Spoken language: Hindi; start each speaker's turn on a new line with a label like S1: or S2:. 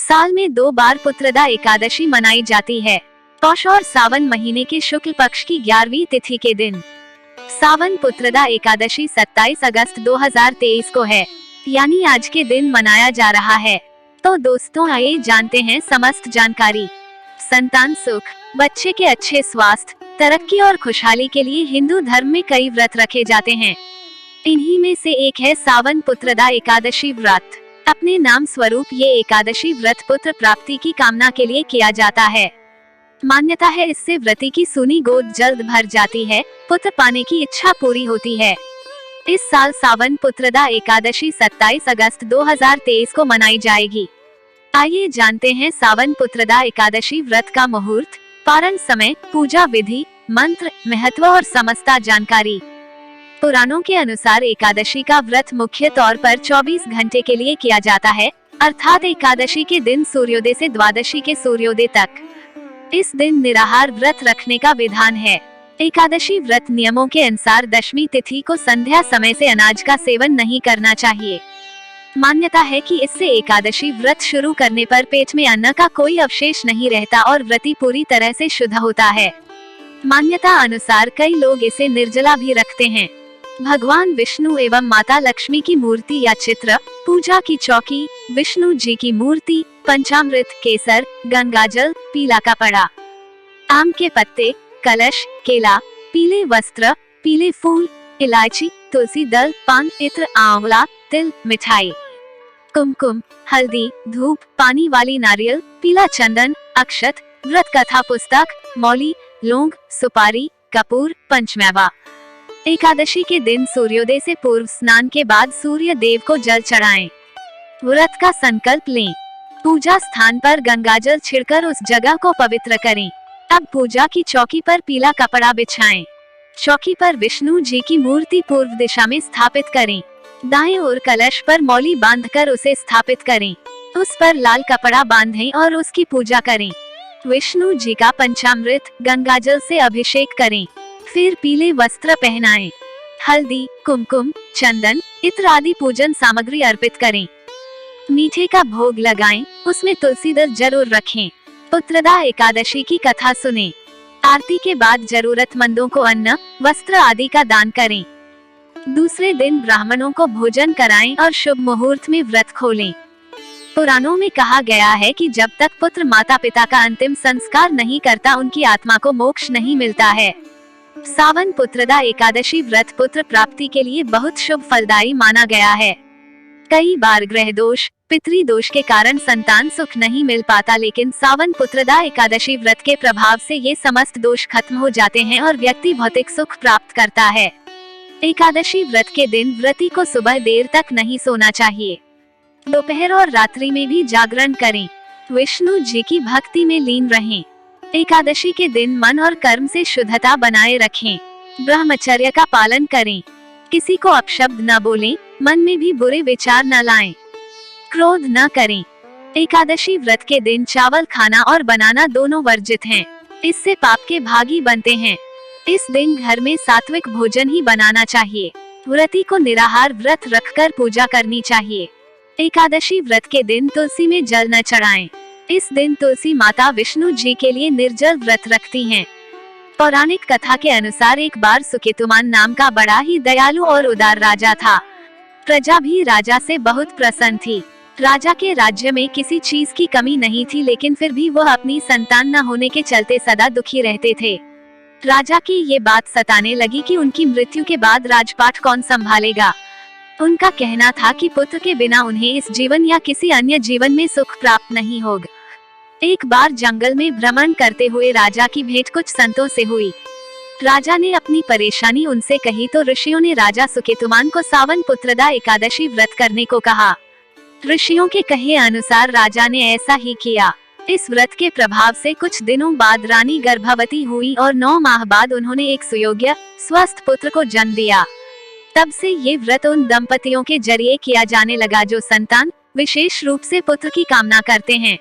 S1: साल में 2 बार पुत्रदा एकादशी मनाई जाती है। पौष और सावन महीने के शुक्ल पक्ष की 11वीं तिथि के दिन सावन पुत्रदा एकादशी 27 अगस्त 2023 को है, यानी आज के दिन मनाया जा रहा है। तो दोस्तों आइए जानते हैं समस्त जानकारी। संतान सुख, बच्चे के अच्छे स्वास्थ्य, तरक्की और खुशहाली के लिए हिंदू धर्म में कई व्रत रखे जाते हैं। इन्हीं में से एक है सावन पुत्रदा एकादशी व्रत। अपने नाम स्वरूप ये एकादशी व्रत पुत्र प्राप्ति की कामना के लिए किया जाता है। मान्यता है इससे व्रती की सूनी गोद जल्द भर जाती है, पुत्र पाने की इच्छा पूरी होती है। इस साल सावन पुत्रदा एकादशी 27 अगस्त 2023 को मनाई जाएगी। आइए जानते हैं सावन पुत्रदा एकादशी व्रत का मुहूर्त, पारण समय, पूजा विधि, मंत्र, महत्व और समस्त जानकारी। पुराणों के अनुसार एकादशी का व्रत मुख्य तौर पर 24 घंटे के लिए किया जाता है, अर्थात एकादशी के दिन सूर्योदय से द्वादशी के सूर्योदय तक। इस दिन निराहार व्रत रखने का विधान है। एकादशी व्रत नियमों के अनुसार दशमी तिथि को संध्या समय से अनाज का सेवन नहीं करना चाहिए। मान्यता है कि इससे एकादशी व्रत शुरू करने पर पेट में अन्न का कोई अवशेष नहीं रहता और व्रती पूरी तरह से शुद्ध होता है। मान्यता अनुसार कई लोग इसे निर्जला भी रखते हैं। भगवान विष्णु एवं माता लक्ष्मी की मूर्ति या चित्र, पूजा की चौकी, विष्णु जी की मूर्ति, पंचामृत, केसर, गंगाजल, पीला कपड़ा, आम के पत्ते, कलश, केला, पीले वस्त्र, पीले फूल, इलायची, तुलसी दल, पान, इत्र, आंवला, तिल, मिठाई, कुमकुम, हल्दी, धूप, पानी वाली नारियल, पीला चंदन, अक्षत, व्रत कथा पुस्तक, मौली, लौंग, सुपारी, कपूर, पंचमेवा। एकादशी के दिन सूर्योदय से पूर्व स्नान के बाद सूर्य देव को जल चढ़ाएं। व्रत का संकल्प लें। पूजा स्थान पर गंगाजल छिड़कर उस जगह को पवित्र करें। अब पूजा की चौकी पर पीला कपड़ा बिछाएं। चौकी पर विष्णु जी की मूर्ति पूर्व दिशा में स्थापित करें। दाएं ओर कलश पर मौली बांधकर उसे स्थापित करें। उस पर लाल कपड़ा बांधें और उसकी पूजा करें। विष्णु जी का पंचामृत, गंगाजल से अभिषेक करें। फिर पीले वस्त्र पहनाएं। हल्दी, कुमकुम, चंदन, इत्र आदि पूजन सामग्री अर्पित करें। मीठे का भोग लगाएं, उसमें तुलसी दल जरूर रखें। पुत्रदा एकादशी की कथा सुनें। आरती के बाद जरूरतमंदों को अन्न, वस्त्र आदि का दान करें। दूसरे दिन ब्राह्मणों को भोजन कराएं और शुभ मुहूर्त में व्रत खोलें। पुराणों में कहा गया है कि जब तक पुत्र माता पिता का अंतिम संस्कार नहीं करता उनकी आत्मा को मोक्ष नहीं मिलता है। सावन पुत्रदा एकादशी व्रत पुत्र प्राप्ति के लिए बहुत शुभ फलदायी माना गया है। कई बार ग्रह दोष, पितृ दोष के कारण संतान सुख नहीं मिल पाता, लेकिन सावन पुत्रदा एकादशी व्रत के प्रभाव से ये समस्त दोष खत्म हो जाते हैं और व्यक्ति भौतिक सुख प्राप्त करता है। एकादशी व्रत के दिन व्रती को सुबह देर तक नहीं सोना चाहिए। दोपहर और रात्रि में भी जागरण करें। विष्णु जी की भक्ति में लीन रहें। एकादशी के दिन मन और कर्म से शुद्धता बनाए रखें। ब्रह्मचर्य का पालन करें। किसी को अपशब्द न बोलें, मन में भी बुरे विचार न लाएं। क्रोध न करें। एकादशी व्रत के दिन चावल खाना और बनाना दोनों वर्जित हैं। इससे पाप के भागी बनते हैं। इस दिन घर में सात्विक भोजन ही बनाना चाहिए। व्रती को निराहार व्रत रखकर पूजा करनी चाहिए। एकादशी व्रत के दिन तुलसी में जल न चढ़ाएं। इस दिन तुलसी माता विष्णु जी के लिए निर्जल व्रत रखती हैं। पौराणिक कथा के अनुसार एक बार सुकेतुमान नाम का बड़ा ही दयालु और उदार राजा था। प्रजा भी राजा से बहुत प्रसन्न थी। राजा के राज्य में किसी चीज की कमी नहीं थी, लेकिन फिर भी वह अपनी संतान न होने के चलते सदा दुखी रहते थे। राजा की ये बात सताने लगी कि उनकी मृत्यु के बाद राजपाट कौन संभालेगा। उनका कहना था कि पुत्र के बिना उन्हें इस जीवन या किसी अन्य जीवन में सुख प्राप्त नहीं होगा। एक बार जंगल में भ्रमण करते हुए राजा की भेंट कुछ संतों से हुई। राजा ने अपनी परेशानी उनसे कही तो ऋषियों ने राजा सुकेतुमान को सावन पुत्रदा एकादशी व्रत करने को कहा। ऋषियों के कहे अनुसार राजा ने ऐसा ही किया। इस व्रत के प्रभाव से कुछ दिनों बाद रानी गर्भवती हुई और 9 माह बाद उन्होंने एक सुयोग्य, स्वस्थ पुत्र को जन्म दिया। तब से ये व्रत उन दंपतियों के जरिए किया जाने लगा जो संतान, विशेष रूप से पुत्र की कामना करते हैं।